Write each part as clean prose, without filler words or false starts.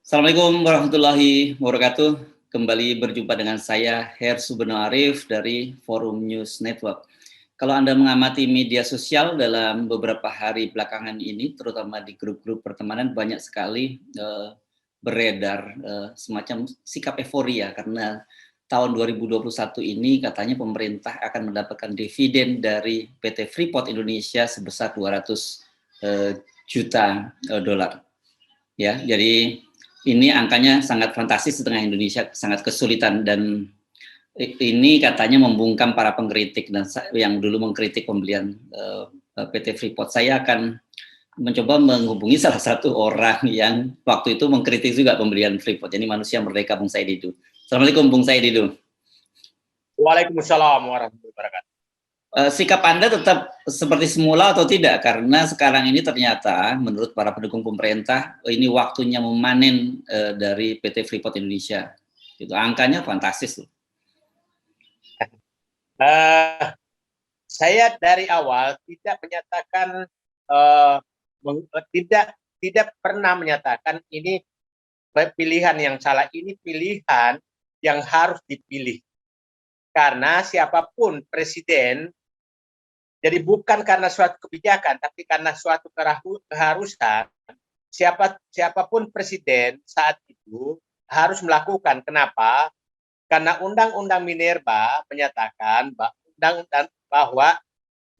Assalamualaikum warahmatullahi wabarakatuh. Kembali berjumpa dengan saya, Her Subeno Arif dari Forum News Network. Kalau Anda mengamati media sosial dalam beberapa hari belakangan ini, terutama di grup-grup pertemanan, banyak sekali beredar semacam sikap euforia karena tahun 2021 ini katanya pemerintah akan mendapatkan dividen dari PT Freeport Indonesia sebesar 200 juta dolar. Ya, jadi ini angkanya sangat fantastis di tengah Indonesia sangat kesulitan, dan ini katanya membungkam para pengkritik dan yang dulu mengkritik pembelian PT Freeport. Saya akan mencoba menghubungi salah satu orang yang waktu itu mengkritik juga pembelian Freeport. Jadi manusia merdeka, Bung Said Didu. Assalamualaikum, Bung Said Didu. Waalaikumsalam warahmatullahi wabarakatuh. Sikap Anda tetap seperti semula atau tidak? Karena sekarang ini ternyata menurut para pendukung pemerintah ini waktunya memanen dari PT Freeport Indonesia. Itu angkanya fantastis loh. Saya dari awal tidak menyatakan tidak pernah menyatakan ini pilihan yang salah. Ini pilihan yang harus dipilih karena siapapun presiden. Jadi bukan karena suatu kebijakan, tapi karena suatu keharusan, siapapun presiden saat itu harus melakukan. Kenapa? Karena Undang-Undang Minerba menyatakan bahwa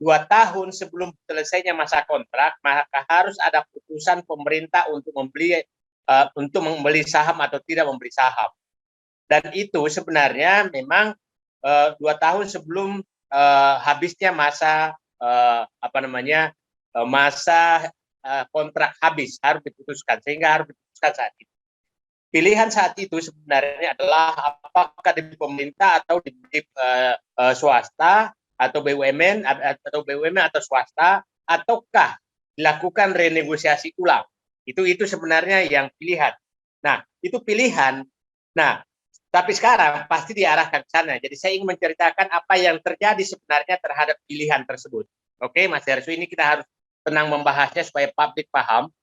2 tahun sebelum selesainya masa kontrak, maka harus ada putusan pemerintah untuk membeli saham atau tidak membeli saham. Dan itu sebenarnya memang 2 tahun sebelum habisnya masa masa kontrak habis harus diputuskan, sehingga harus diputuskan saat itu. Pilihan saat itu sebenarnya adalah apakah di pemerintah atau di swasta atau BUMN atau swasta, ataukah dilakukan renegosiasi ulang. Itu sebenarnya yang pilihan. Nah, itu pilihan. Nah, tapi sekarang pasti diarahkan ke sana. Jadi saya ingin menceritakan apa yang terjadi sebenarnya terhadap pilihan tersebut. Oke, Mas Hersu, ini kita harus tenang membahasnya supaya publik paham.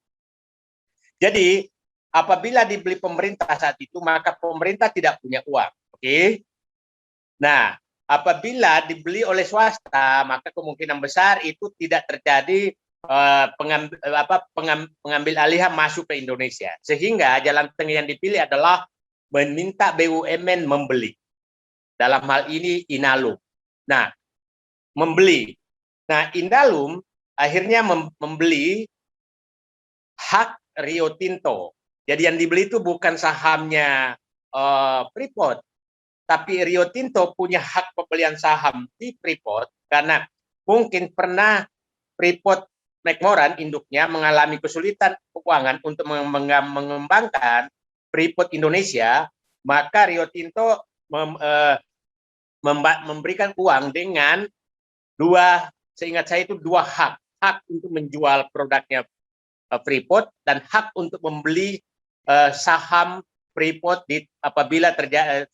Jadi, apabila dibeli pemerintah saat itu, maka pemerintah tidak punya uang. Oke. Nah, apabila dibeli oleh swasta, maka kemungkinan besar itu tidak terjadi pengambil alihan masuk ke Indonesia. Sehingga jalan tengah yang dipilih adalah meminta BUMN membeli. Dalam hal ini Inalum. Nah, membeli. Nah, Inalum akhirnya membeli hak Rio Tinto. Jadi yang dibeli itu bukan sahamnya Freeport, tapi Rio Tinto punya hak pembelian saham di Freeport karena mungkin pernah Freeport McMoran induknya mengalami kesulitan keuangan untuk mengembangkan Freeport Indonesia, maka Rio Tinto memberikan uang dengan seingat saya itu 2 hak untuk menjual produknya Freeport dan hak untuk membeli saham Freeport apabila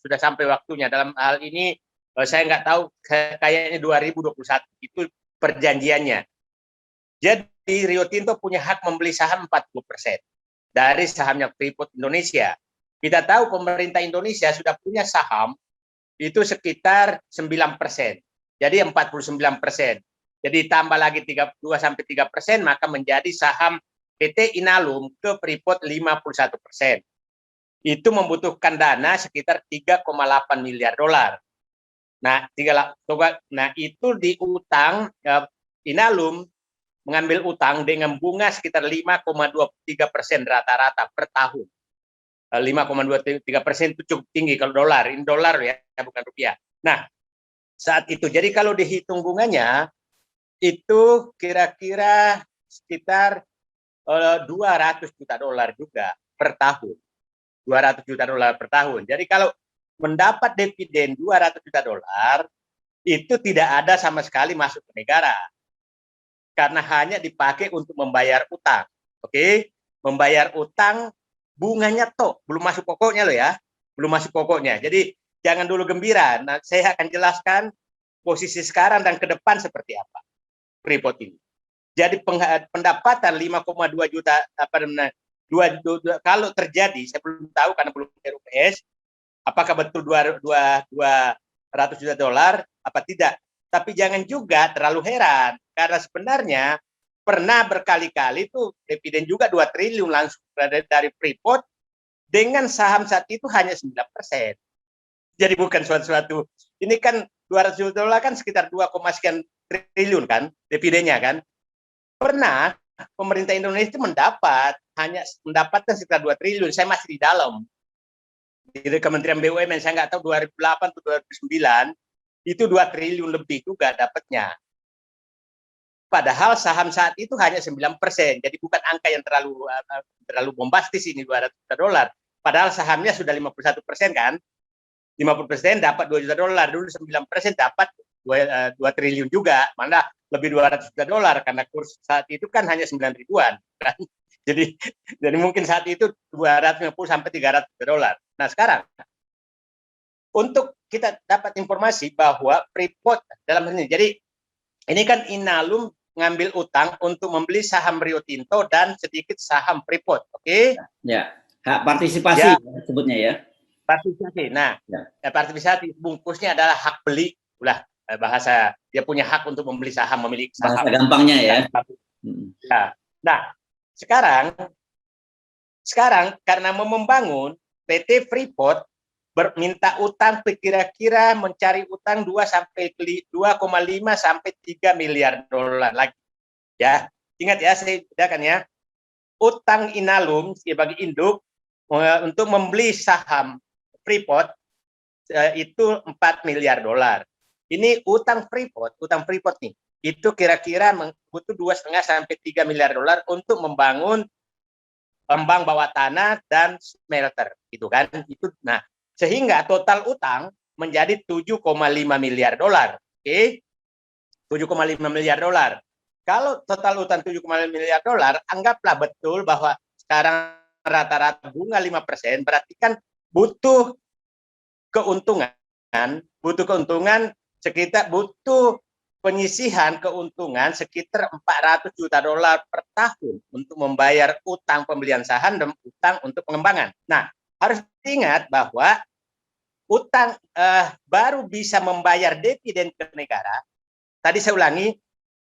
sudah sampai waktunya. Dalam hal ini saya nggak tahu, kayaknya 2021 itu perjanjiannya. Jadi Rio Tinto punya hak membeli saham 40% dari sahamnya Freeport Indonesia. Kita tahu pemerintah Indonesia sudah punya saham itu sekitar 9%. Jadi 49%. Jadi tambah lagi 2-3%, maka menjadi saham PT Inalum ke Freeport 51%. Itu membutuhkan dana sekitar 3,8 miliar dolar. Nah, itu diutang, Inalum mengambil utang dengan bunga sekitar 5,23% rata-rata per tahun. 5,23% itu cukup tinggi kalau dolar. Ini dolar ya, bukan rupiah. Nah, saat itu, jadi kalau dihitung bunganya, itu kira-kira sekitar 200 juta dolar juga per tahun. 200 juta dolar per tahun. Jadi kalau mendapat dividen 200 juta dolar, itu tidak ada sama sekali masuk ke negara. Karena hanya dipakai untuk membayar utang. Oke? Membayar utang, bunganya toh, belum masuk pokoknya loh ya. Belum masuk pokoknya. Jadi jangan dulu gembira. Nah, saya akan jelaskan posisi sekarang dan ke depan seperti apa Freeport ini. Jadi pendapatan 5,2 juta kalau terjadi, saya belum tahu karena belum RUPS, apakah betul 200 juta dolar apa tidak. Tapi jangan juga terlalu heran, karena sebenarnya pernah berkali-kali tuh dividen juga 2 triliun langsung dari Freeport dengan saham saat itu hanya 9%. Jadi bukan suatu, ini kan 200 juta dolar kan sekitar 2, sekian triliun kan dividennya kan. Pernah pemerintah Indonesia itu mendapatkan sekitar 2 triliun, saya masih di dalam. Di Kementerian BUMN, saya nggak tahu 2008 atau 2009, itu 2 triliun lebih juga dapatnya. Padahal saham saat itu hanya 9%, jadi bukan angka yang terlalu bombastis ini 200 juta dolar. Padahal sahamnya sudah 51% kan, 50% dapat 2 juta dolar, dulu 9% dapat 2 triliun juga, mana lebih 200 juta dolar karena kurs saat itu kan hanya 9 ribuan. Kan? Jadi mungkin saat itu 250 sampai 300 juta dolar. Nah sekarang untuk kita dapat informasi bahwa Freeport dalam hal ini, jadi ini kan Inalum ngambil utang untuk membeli saham Rio Tinto dan sedikit saham Freeport, oke? Ya, hak partisipasi ya, sebutnya ya. Partisipasi. Nah, partisipasi bungkusnya adalah hak beli, ulah bahasa dia punya hak untuk membeli saham, memiliki saham. Bahasa gampangnya ya. Ya. Nah, sekarang karena mau membangun PT Freeport minta utang kira-kira mencari utang 2,5 sampai 3 miliar dolar lagi. Ya, ingat ya, saya bedakan ya. Utang Inalum sebagai induk untuk membeli saham Freeport itu 4 miliar dolar. Ini utang Freeport nih. Itu kira-kira butuh 2,5 sampai 3 miliar dolar untuk membangun tambang bawah tanah dan smelter, gitu kan? Itu nah, sehingga total utang menjadi 7,5 miliar dolar. Oke. 7,5 miliar dolar. Kalau total utang 7,5 miliar dolar, anggaplah betul bahwa sekarang rata-rata bunga 5%, berarti kan butuh keuntungan sekitar penyisihan keuntungan sekitar 400 juta dolar per tahun untuk membayar utang pembelian saham dan utang untuk pengembangan. Nah, harus diingat bahwa utang baru bisa membayar dividen ke negara. Tadi saya ulangi,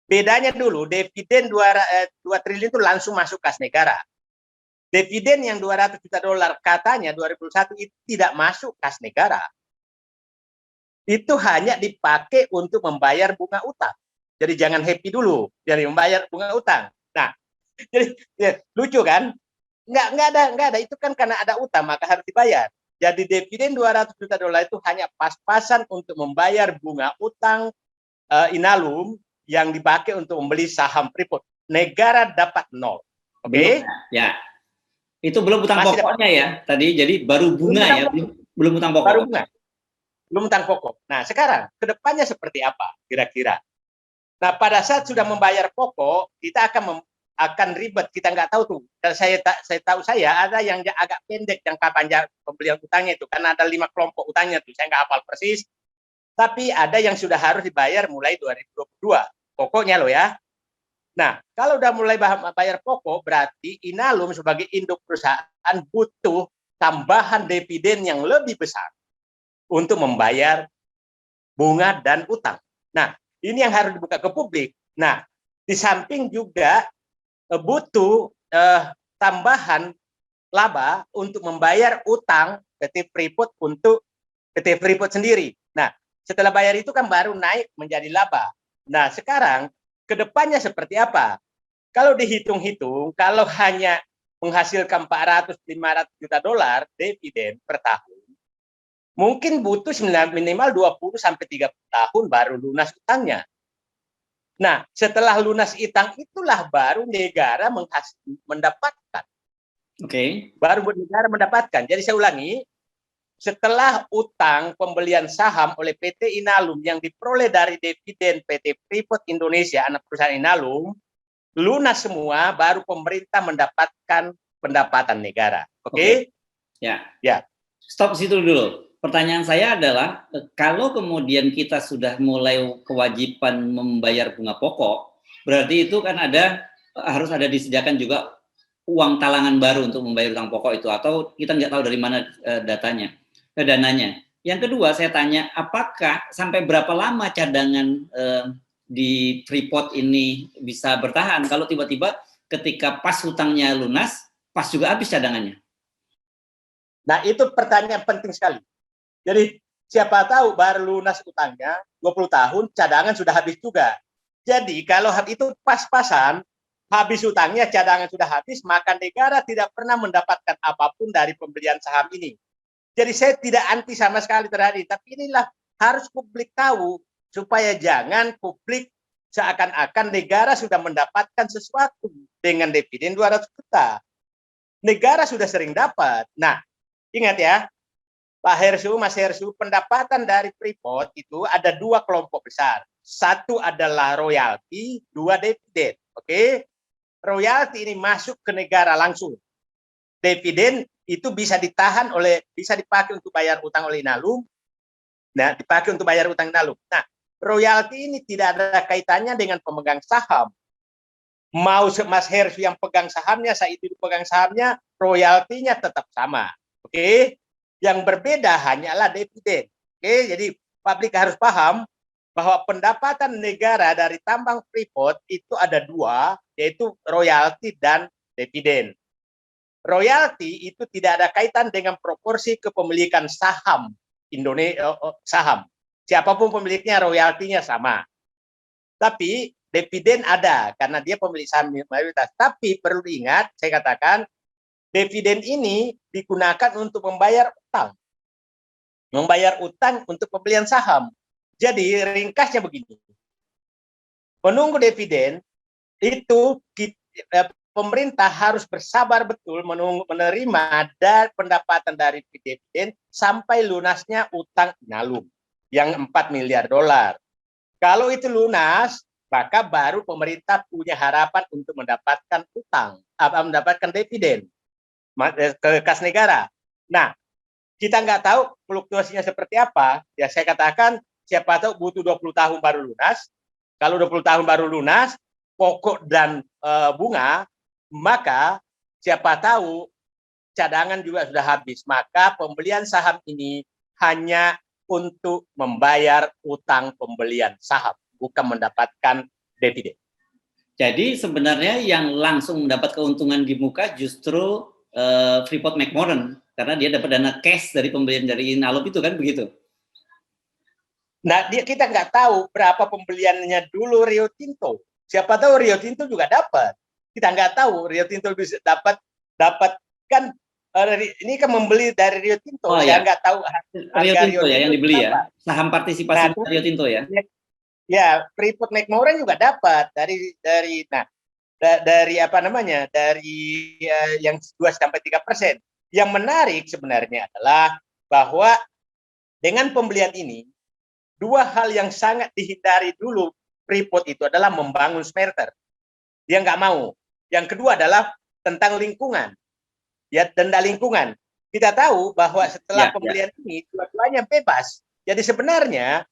bedanya dulu dividen 2 triliun itu langsung masuk kas negara. Dividen yang 200 juta dolar katanya 2021 itu tidak masuk kas negara. Itu hanya dipakai untuk membayar bunga utang. Jadi jangan happy dulu, jadi membayar bunga utang. Nah, jadi ya, lucu kan? Nggak ada. Itu kan karena ada utang maka harus dibayar. Jadi dividen 200 juta dolar itu hanya pas-pasan untuk membayar bunga utang Inalum yang dipakai untuk membeli saham Freeport. Negara dapat 0. Oke? Ya. Itu belum utang pokoknya ya tadi, jadi baru bunga ya, belum utang pokok. Baru bunga. Belum utang pokok. Nah, sekarang kedepannya seperti apa kira-kira? Nah, pada saat sudah membayar pokok, kita akan ribet. Kita nggak tahu tuh. Dan saya tahu ada yang agak pendek jangka panjang pembelian utangnya itu, karena ada 5 kelompok utangnya tuh. Saya nggak hafal persis. Tapi ada yang sudah harus dibayar mulai 2022. Pokoknya loh ya. Nah, kalau udah mulai bayar pokok, berarti Inalum sebagai induk perusahaan butuh tambahan dividen yang lebih besar untuk membayar bunga dan utang. Nah, ini yang harus dibuka ke publik. Nah, di samping juga butuh tambahan laba untuk membayar utang PT Freeport untuk PT Freeport sendiri. Nah, setelah bayar itu kan baru naik menjadi laba. Nah, sekarang kedepannya seperti apa? Kalau dihitung-hitung, kalau hanya menghasilkan 400-500 juta dolar dividen per tahun, mungkin butuh minimal 20 sampai 30 tahun baru lunas utangnya. Nah, setelah lunas utang itulah baru negara mendapatkan. Oke. Baru negara mendapatkan. Jadi saya ulangi, setelah utang pembelian saham oleh PT Inalum yang diperoleh dari dividen PT Freeport Indonesia, anak perusahaan Inalum, lunas semua, baru pemerintah mendapatkan pendapatan negara. Oke? Ya. Stop situ dulu. Pertanyaan saya adalah, kalau kemudian kita sudah mulai kewajiban membayar bunga pokok, berarti itu kan harus ada disediakan juga uang talangan baru untuk membayar utang pokok itu, atau kita nggak tahu dari mana dananya. Yang kedua, saya tanya, apakah sampai berapa lama cadangan di Freeport ini bisa bertahan kalau tiba-tiba ketika pas hutangnya lunas, pas juga habis cadangannya? Nah, itu pertanyaan penting sekali. Jadi, siapa tahu baru lunas utangnya 20 tahun, cadangan sudah habis juga. Jadi, kalau itu pas-pasan, habis utangnya, cadangan sudah habis, maka negara tidak pernah mendapatkan apapun dari pembelian saham ini. Jadi, saya tidak anti sama sekali terhadap ini, tapi inilah harus publik tahu, supaya jangan publik seakan-akan negara sudah mendapatkan sesuatu dengan dividen 200 juta. Negara sudah sering dapat. Nah, ingat ya, Pak Hersu, Mas Hersu, pendapatan dari Freeport itu ada dua kelompok besar. Satu adalah royalti, dua dividen. Oke, royalti ini masuk ke negara langsung. Dividen itu bisa ditahan bisa dipakai untuk bayar utang oleh Inalum. Nah, dipakai untuk bayar utang Inalum. Nah, royalti ini tidak ada kaitannya dengan pemegang saham. Mau Mas Hersu yang pegang sahamnya, saya itu pegang sahamnya, royaltinya tetap sama. Oke, yang berbeda hanyalah dividen. Oke, jadi publik harus paham bahwa pendapatan negara dari tambang Freeport itu ada dua, yaitu royalti dan dividen. Royalti itu tidak ada kaitan dengan proporsi kepemilikan saham Indonesia, saham. Siapapun pemiliknya, royaltinya sama. Tapi dividen ada karena dia pemilik saham mayoritas. Tapi perlu diingat, saya katakan, dividen ini digunakan untuk membayar utang. Membayar utang untuk pembelian saham. Jadi ringkasnya begini. Menunggu dividen itu pemerintah harus bersabar betul menerima pendapatan dari dividen sampai lunasnya utang Inalum yang 4 miliar dolar. Kalau itu lunas, maka baru pemerintah punya harapan untuk mendapatkan utang, mendapatkan dividen ke kas negara. Nah, kita nggak tahu fluktuasinya seperti apa. Ya, saya katakan, siapa tahu butuh 20 tahun baru lunas. Kalau 20 tahun baru lunas, pokok dan bunga, maka siapa tahu cadangan juga sudah habis. Maka pembelian saham ini hanya untuk membayar utang pembelian saham, bukan mendapatkan dividen. Jadi sebenarnya yang langsung mendapat keuntungan di muka justru Freeport McMoran, karena dia dapat dana cash dari pembelian dari Inalum itu, kan begitu? Nah, kita nggak tahu berapa pembeliannya dulu Rio Tinto. Siapa tahu Rio Tinto juga dapat. Kita nggak tahu Rio Tinto bisa dapat kan. Ini kan membeli dari Rio Tinto. Saya nggak tahu Rio Tinto ya yang dibeli ya, saham partisipasi Rio Tinto ya. Ya, Freeport McMoran juga dapat dari apa namanya, dari yang 2-3%. Yang menarik sebenarnya adalah bahwa dengan pembelian ini, dua hal yang sangat dihindari dulu Freeport itu adalah membangun smelter. Dia nggak mau. Yang kedua adalah tentang lingkungan. Ya, denda lingkungan. Kita tahu bahwa setelah pembelian ini, dua-duanya bebas. Jadi sebenarnya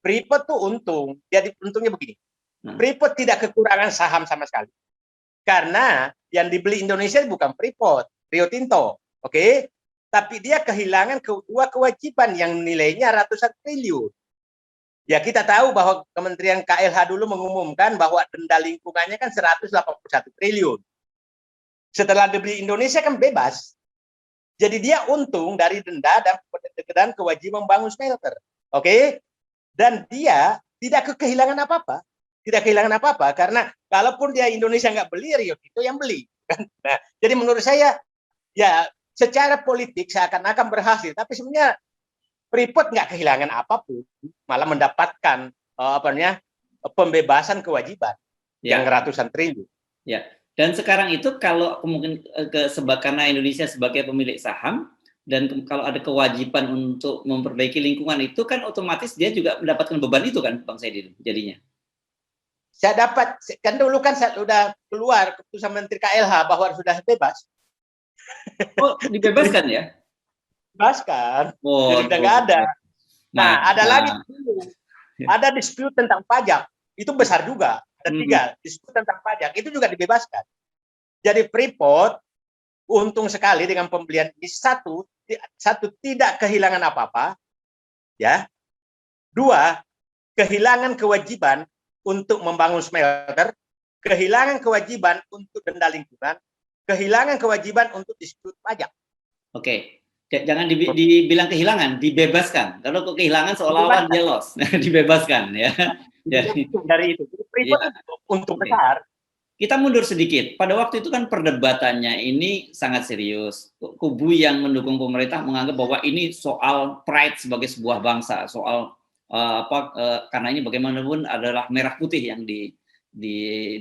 Freeport tuh untung. Jadi untungnya begini. Freeport tidak kekurangan saham sama sekali. Karena yang dibeli Indonesia bukan Freeport, Rio Tinto. Oke? Tapi dia kehilangan dua kewajiban yang nilainya ratusan triliun. Ya, kita tahu bahwa Kementerian KLH dulu mengumumkan bahwa denda lingkungannya kan 181 triliun. Setelah dibeli Indonesia kan bebas. Jadi dia untung dari denda dan kewajiban membangun smelter. Oke? Dan dia tidak kehilangan apa-apa. Tidak kehilangan apa-apa karena kalaupun dia Indonesia nggak beli, Rio itu yang beli. Nah, jadi menurut saya ya secara politik seakan-akan berhasil, tapi sebenarnya Freeport nggak kehilangan apapun, malah mendapatkan pembebasan kewajiban yang ratusan triliun. Ya. Dan sekarang itu kalau mungkin karena Indonesia sebagai pemilik saham dan kalau ada kewajiban untuk memperbaiki lingkungan itu kan otomatis dia juga mendapatkan beban itu kan, Bang Saidi, jadinya. Saya dapat, kan dulu kan saya sudah keluar keputusan Menteri KLH bahwa sudah bebas. Oh, dibebaskan ya? Bebaskan, jadi sudah nggak ada. Nah, ada lagi dulu, ada dispute tentang pajak, itu besar juga. Ada 3 dispute tentang pajak, itu juga dibebaskan. Jadi Freeport untung sekali dengan pembelian ini. Satu tidak kehilangan apa-apa, ya. Dua, kehilangan kewajiban untuk membangun smelter, kehilangan kewajiban untuk denda lingkungan, kehilangan kewajiban untuk dispute pajak. Oke, jangan dibilang kehilangan, dibebaskan. Kalau kok kehilangan seolah-olah dia loss, dibebaskan ya. Jadi dari itu, Freeport ya, untuk okay. besar. Kita mundur sedikit. Pada waktu itu kan perdebatannya ini sangat serius. Kubu yang mendukung pemerintah menganggap bahwa ini soal pride sebagai sebuah bangsa, soal karena ini bagaimanapun adalah merah putih yang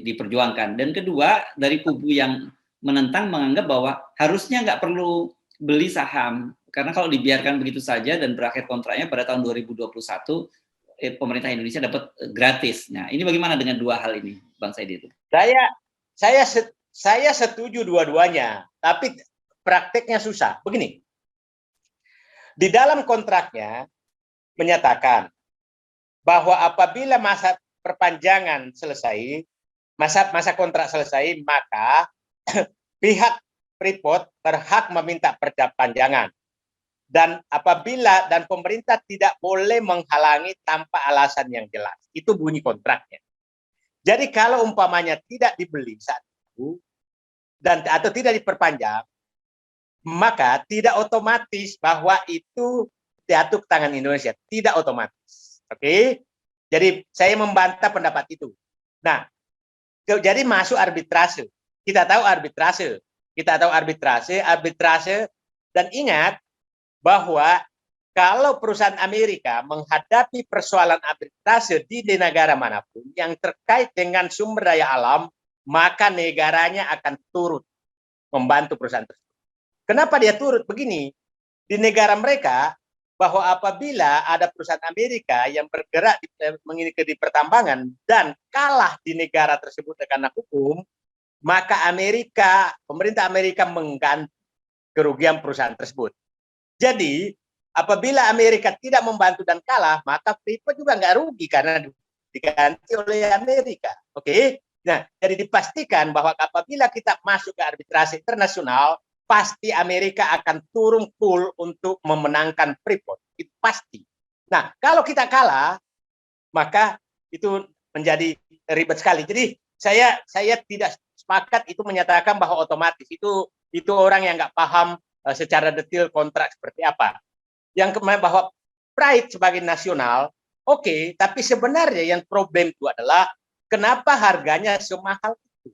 diperjuangkan. Dan kedua, dari kubu yang menentang menganggap bahwa harusnya nggak perlu beli saham, karena kalau dibiarkan begitu saja dan berakhir kontraknya pada tahun 2021, pemerintah Indonesia dapat gratis. Nah, ini bagaimana dengan dua hal ini, Bang Saidi itu? Saya setuju dua-duanya, tapi prakteknya susah. Begini, di dalam kontraknya menyatakan bahwa apabila masa perpanjangan selesai, masa kontrak selesai, maka pihak Freeport berhak meminta perpanjangan. Dan apabila pemerintah tidak boleh menghalangi tanpa alasan yang jelas. Itu bunyi kontraknya. Jadi kalau umpamanya tidak dibeli saat itu atau tidak diperpanjang, maka tidak otomatis bahwa itu jatuh ke tangan Indonesia, tidak otomatis. Oke? Jadi saya membantah pendapat itu. Nah, jadi masuk arbitrase. Kita tahu arbitrase, dan ingat bahwa kalau perusahaan Amerika menghadapi persoalan arbitrase di negara manapun yang terkait dengan sumber daya alam, maka negaranya akan turut membantu perusahaan tersebut. Kenapa dia turut? Begini, di negara mereka, bahwa apabila ada perusahaan Amerika yang bergerak di pertambangan dan kalah di negara tersebut karena hukum, maka pemerintah Amerika mengganti kerugian perusahaan tersebut. Jadi, apabila Amerika tidak membantu dan kalah, maka Freeport juga nggak rugi karena diganti oleh Amerika. Oke? Nah, jadi dipastikan bahwa apabila kita masuk ke arbitrase internasional, pasti Amerika akan turun full untuk memenangkan Freeport. Itu pasti. Nah, kalau kita kalah, maka itu menjadi ribet sekali. Jadi, saya tidak sepakat itu menyatakan bahwa otomatis. Itu orang yang nggak paham secara detail kontrak seperti apa. Yang kemarin bahwa pride sebagai nasional, oke, tapi sebenarnya yang problem itu adalah kenapa harganya semahal itu.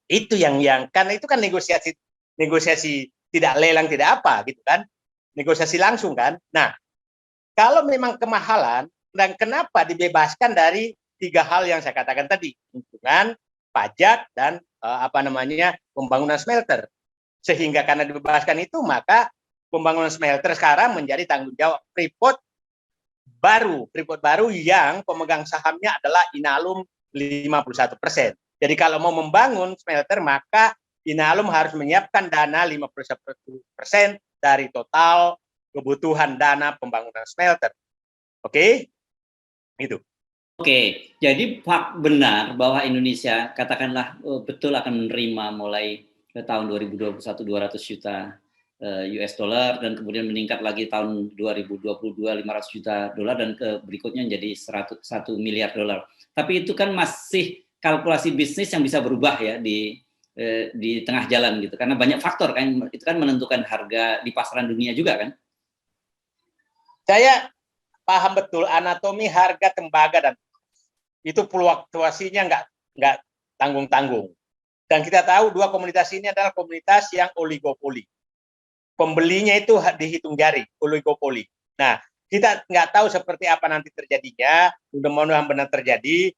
Itu yang karena itu kan negosiasi tidak lelang tidak apa gitu kan, negosiasi langsung kan. Nah, kalau memang kemahalan, dan kenapa dibebaskan dari tiga hal yang saya katakan tadi, lingkungan, pajak, dan pembangunan smelter. Sehingga karena dibebaskan itu, maka pembangunan smelter sekarang menjadi tanggung jawab Freeport baru yang pemegang sahamnya adalah Inalum 51%. Jadi kalau mau membangun smelter, maka Inalum harus menyiapkan dana 51% dari total kebutuhan dana pembangunan smelter. Oke? Itu. Oke, jadi benar bahwa Indonesia katakanlah betul akan menerima mulai tahun 2021 200 juta US dollar, dan kemudian meningkat lagi tahun 2022 500 juta dolar, dan ke berikutnya menjadi 1 miliar dolar. Tapi itu kan masih kalkulasi bisnis yang bisa berubah ya di tengah jalan gitu, karena banyak faktor kan, itu kan menentukan harga di pasaran dunia juga kan. Saya paham betul anatomi harga tembaga, dan itu fluktuasinya nggak tanggung-tanggung. Dan kita tahu dua komunitas ini adalah komunitas yang oligopoli. Pembelinya itu dihitung jari, oligopoli. Nah, kita nggak tahu seperti apa nanti terjadinya. Mudah-mudahan benar terjadi,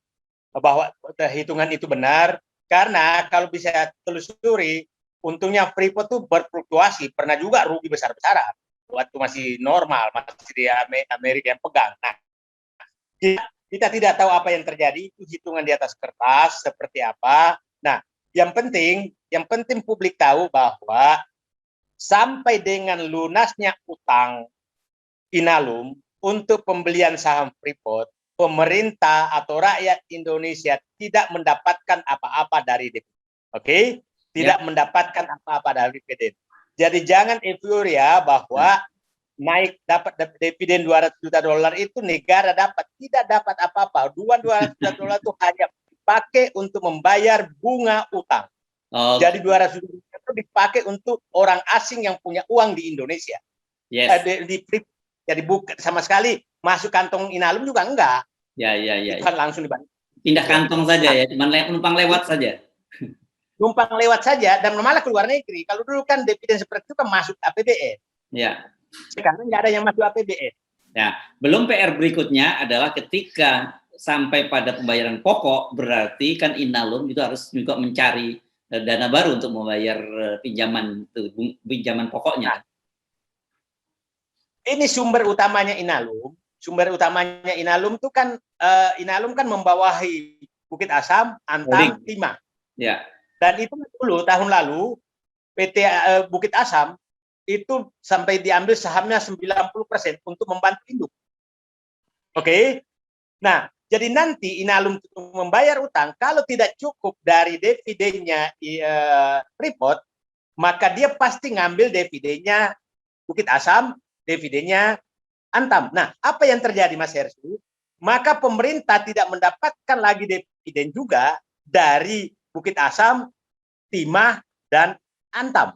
bahwa hitungan itu benar. Karena kalau bisa telusuri, untungnya Freeport itu berfluktuasi. Pernah juga rugi besar-besaran waktu masih normal, masih di Amerika yang pegang. Nah, kita tidak tahu apa yang terjadi, itu hitungan di atas kertas seperti apa. Nah, yang penting publik tahu bahwa sampai dengan lunasnya utang Inalum untuk pembelian saham Freeport, pemerintah atau rakyat Indonesia tidak mendapatkan apa-apa dari DP. Oke? tidak mendapatkan apa-apa dari dividen. Jadi jangan euforia bahwa naik dapat dividen 200 juta dolar itu negara tidak dapat apa-apa. 200 juta dolar itu hanya dipakai untuk membayar bunga utang. Jadi 200 juta itu dipakai untuk orang asing yang punya uang di Indonesia. Jadi bukan sama sekali masuk kantong Inalum juga enggak. Itu kan langsung dibalik. Pindah kantong saja ya, cuma numpang lewat saja. Numpang lewat saja dan malah keluar negeri. Kalau dulu kan dividen seperti itu kan masuk APBN. Ya. Sekarang nggak ada yang masuk APBN. Ya, belum PR berikutnya adalah ketika sampai pada pembayaran pokok, berarti kan Inalum itu harus juga mencari dana baru untuk membayar pinjaman pokoknya. Ini sumber utamanya Inalum. Sumber utamanya Inalum itu kan Inalum kan membawahi Bukit Asam, Antam, Timah. Ya. Dan itu dulu tahun lalu PT Bukit Asam itu sampai diambil sahamnya 90% untuk membantu induk. Oke. Nah, jadi nanti Inalum membayar utang kalau tidak cukup dari dividennya Freeport, maka dia pasti ngambil dividennya Bukit Asam, dividennya Antam. Nah, apa yang terjadi Mas Hersu? Maka pemerintah tidak mendapatkan lagi dividen juga dari Bukit Asam, Timah, dan Antam.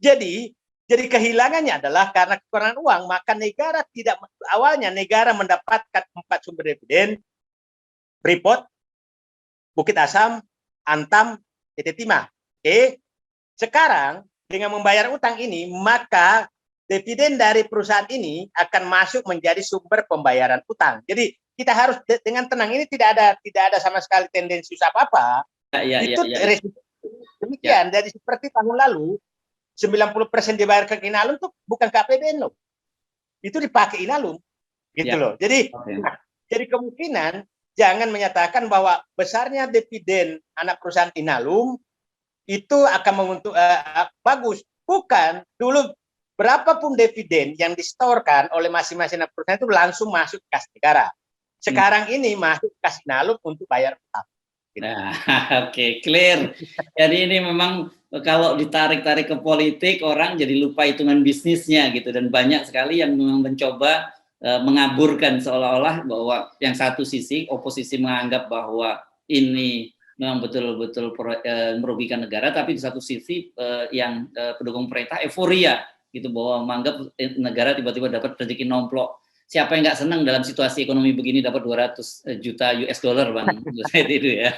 Jadi kehilangannya adalah karena kekurangan uang, maka negara awalnya negara mendapatkan 4 sumber dividen, Freeport, Bukit Asam, Antam, PT Timah. Oke. Sekarang dengan membayar utang ini, maka dividen dari perusahaan ini akan masuk menjadi sumber pembayaran utang. Jadi kita harus dengan tenang, ini tidak ada sama sekali tendensius apa-apa. Demikian. Jadi seperti tahun lalu 90% dibayar ke Inalum itu bukan ke APBN loh. Itu dipakai Inalum. Gitu loh. Jadi jadi kemungkinan jangan menyatakan bahwa besarnya dividen anak perusahaan Inalum itu akan menguntung bagus. Bukan. Dulu berapapun dividen yang disetorkan oleh masing-masing anak perusahaan itu langsung masuk kas negara. Sekarang ini masuk kas Inalum untuk bayar utang. Nah, clear. Jadi ini memang kalau ditarik-tarik ke politik, orang jadi lupa hitungan bisnisnya gitu, dan banyak sekali yang memang mencoba mengaburkan seolah-olah bahwa yang satu sisi oposisi menganggap bahwa ini memang betul-betul merugikan negara, tapi di satu sisi yang pendukung pemerintah euforia gitu, bahwa menganggap negara tiba-tiba dapat rezeki nomplok. Siapa yang nggak senang dalam situasi ekonomi begini dapat 200 juta US dollar, Bang? Itu ya.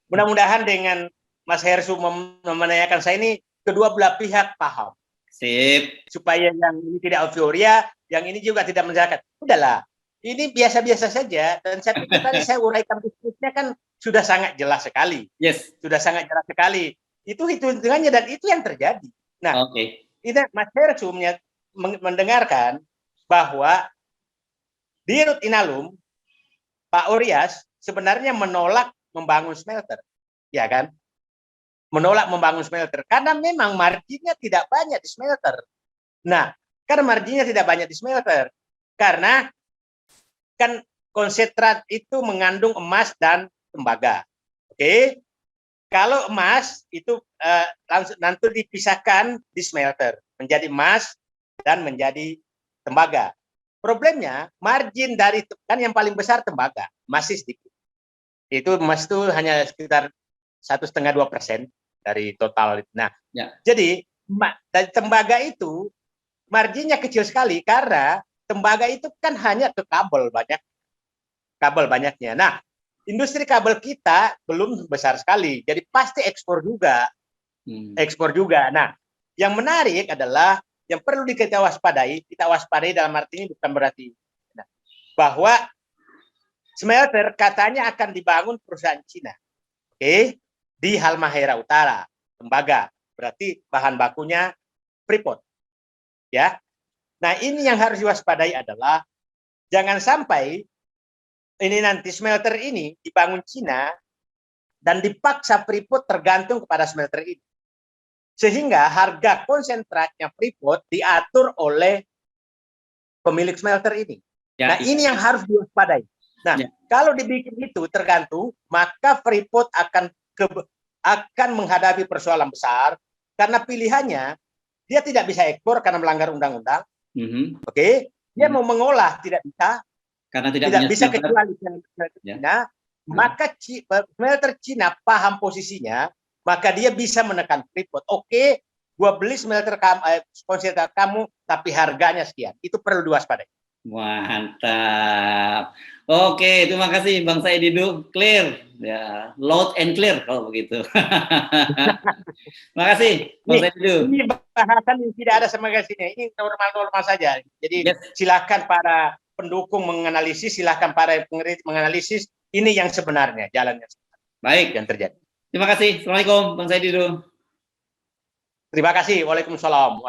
Mudah-mudahan dengan Mas Hersu menanyakan saya ini, kedua belah pihak paham. Sip. Supaya yang ini tidak euforia, yang ini juga tidak menjalankan. Udahlah, ini biasa-biasa saja. Dan saya pikir tadi saya uraikan bisnisnya kan sudah sangat jelas sekali. Yes. Sudah sangat jelas sekali. Itu hitung-hitungannya dan itu yang terjadi. Nah, ini Mas Hersu mendengarkan bahwa di Rut Inalum, Pak Orias sebenarnya menolak membangun smelter, ya kan? Menolak membangun smelter karena memang marginnya tidak banyak di smelter. Nah, karena marginnya tidak banyak di smelter, karena kan konsentrat itu mengandung emas dan tembaga. Oke? Kalau emas itu langsung nanti dipisahkan di smelter menjadi emas dan menjadi tembaga. Problemnya margin dari kan yang paling besar tembaga, masih sedikit. Itu emas itu hanya sekitar 1,5-2% dari total. Nah, jadi dari tembaga itu marginnya kecil sekali karena tembaga itu kan hanya ke kabel banyaknya. Nah, industri kabel kita belum besar sekali, jadi pasti ekspor juga. Ekspor juga. Nah, yang menarik adalah yang perlu kita waspadai dalam arti ini bukan berarti bahwa smelter katanya akan dibangun perusahaan Cina, di Halmahera Utara, tembaga, berarti bahan bakunya Freeport, ya. Nah, ini yang harus diwaspadai adalah jangan sampai ini nanti smelter ini dibangun Cina dan dipaksa Freeport tergantung kepada smelter ini. Sehingga harga konsentratnya Freeport diatur oleh pemilik smelter ini. Nah, ini yang harus diwaspadai. Nah, kalau dibikin itu tergantung, maka Freeport akan akan menghadapi persoalan besar karena pilihannya dia tidak bisa ekspor karena melanggar undang-undang. Oke, dia mau mengolah tidak bisa karena tidak bisa smelter. kecuali China. Maka smelter Cina paham posisinya, maka dia bisa menekan Freeport. Oke, gua beli smelter konsentrat kamu, tapi harganya sekian. Itu perlu diwaspadai. Mantap. Oke, terima kasih Bang Said Didu. Clear, ya, loud and clear kalau begitu. Terima kasih Bang Said Didu. Ini bahasan yang tidak ada sama kasihnya. Ini normal-normal saja. Jadi silakan para pendukung menganalisis, silakan para pengerti menganalisis. Ini yang sebenarnya jalannya. Baik yang terjadi. Terima kasih. Assalamualaikum Bang Said Didu. Terima kasih. Waalaikumsalam.